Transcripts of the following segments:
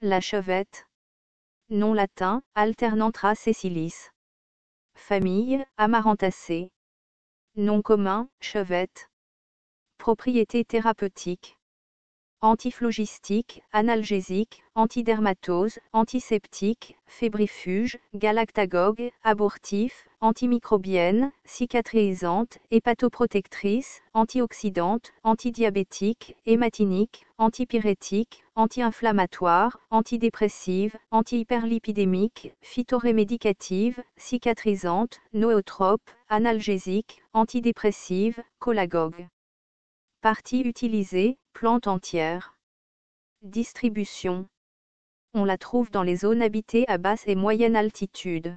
La chevette. Nom latin, Alternanthera sessilis. Famille, Amaranthaceae. Nom commun, chevette. Propriétés thérapeutiques. Antiphlogistique, analgésique, antidermatose, antiseptique, fébrifuge, galactagogue, abortif, antimicrobienne, cicatrisante, hépatoprotectrice, antioxydante, antidiabétique, hématinique, antipyrétique, anti-inflammatoire, antidépressive, antihyperlipidémique, phytorémédicative, cicatrisante, nootrope, analgésique, antidépressive, cholagogue. Partie utilisée, plante entière. Distribution. On la trouve dans les zones habitées à basse et moyenne altitude.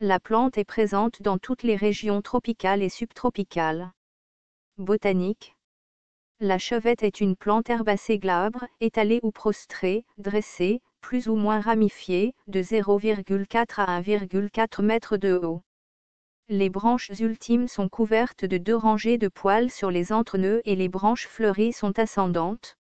La plante est présente dans toutes les régions tropicales et subtropicales. Botanique. La chevette est une plante herbacée glabre, étalée ou prostrée, dressée, plus ou moins ramifiée, de 0,4 à 1,4 m de haut. Les branches ultimes sont couvertes de 2 rangées de poils sur les entrenœuds et les branches fleuries sont ascendantes.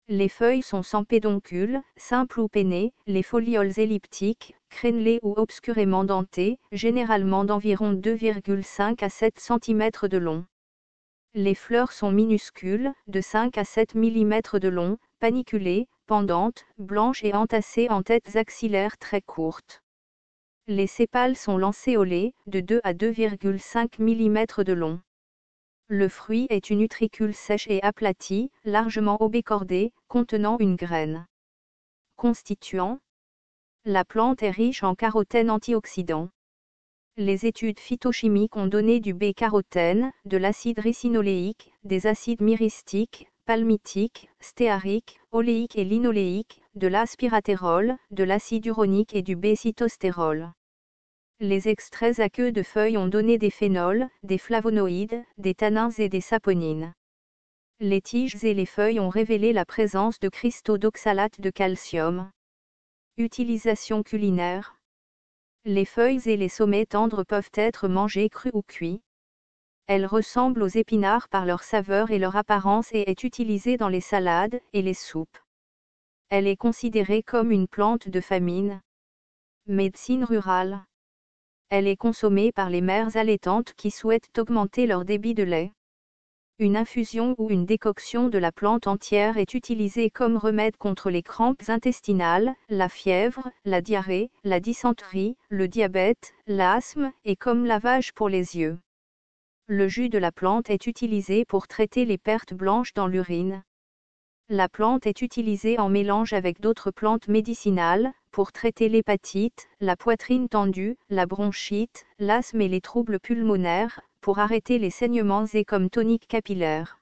Les feuilles sont sans pédoncule, simples ou pennées, les folioles elliptiques, crénelées ou obscurément dentées, généralement d'environ 2,5 à 7 cm de long. Les fleurs sont minuscules, de 5 à 7 mm de long, paniculées, pendantes, blanches et entassées en têtes axillaires très courtes. Les sépales sont lancéolés, de 2 à 2,5 mm de long. Le fruit est une utricule sèche et aplatie, largement obécordée, contenant une graine. Constituant. La plante est riche en carotène antioxydant. Les études phytochimiques ont donné du B-carotène, de l'acide ricinoléique, des acides myristiques, palmitiques, stéariques, oléiques et linoléiques, de l'aspiratérol, de l'acide uronique et du B-cytostérol. Les extraits aqueux de feuilles ont donné des phénols, des flavonoïdes, des tannins et des saponines. Les tiges et les feuilles ont révélé la présence de cristaux d'oxalate de calcium. Utilisation culinaire. Les feuilles et les sommets tendres peuvent être mangés crus ou cuits. Elle ressemble aux épinards par leur saveur et leur apparence et est utilisée dans les salades et les soupes. Elle est considérée comme une plante de famine. Médecine rurale. Elle est consommée par les mères allaitantes qui souhaitent augmenter leur débit de lait. Une infusion ou une décoction de la plante entière est utilisée comme remède contre les crampes intestinales, la fièvre, la diarrhée, la dysenterie, le diabète, l'asthme et comme lavage pour les yeux. Le jus de la plante est utilisé pour traiter les pertes blanches dans l'urine. La plante est utilisée en mélange avec d'autres plantes médicinales, pour traiter l'hépatite, la poitrine tendue, la bronchite, l'asthme et les troubles pulmonaires, pour arrêter les saignements et comme tonique capillaire.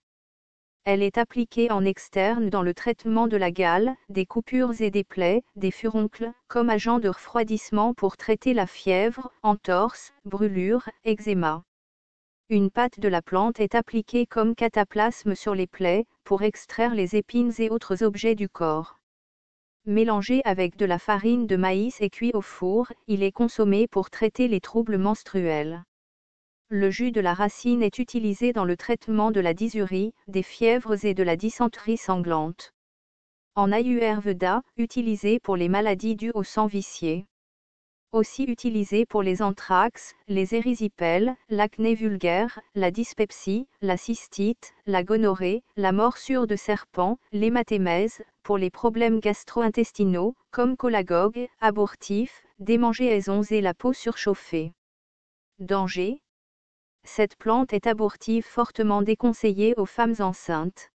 Elle est appliquée en externe dans le traitement de la gale, des coupures et des plaies, des furoncles, comme agent de refroidissement pour traiter la fièvre, entorse, brûlure, eczéma. Une pâte de la plante est appliquée comme cataplasme sur les plaies, pour extraire les épines et autres objets du corps. Mélangé avec de la farine de maïs et cuit au four, il est consommé pour traiter les troubles menstruels. Le jus de la racine est utilisé dans le traitement de la dysurie, des fièvres et de la dysenterie sanglante. En Ayurveda, utilisé pour les maladies dues au sang vicié. Aussi utilisé pour les anthrax, les érysipèles, l'acné vulgaire, la dyspepsie, la cystite, la gonorrhée, la morsure de serpent, l'hématémèse, pour les problèmes gastro-intestinaux, comme cholagogue, abortif, démangeaisons et la peau surchauffée. Danger. Cette plante est abortive fortement déconseillée aux femmes enceintes.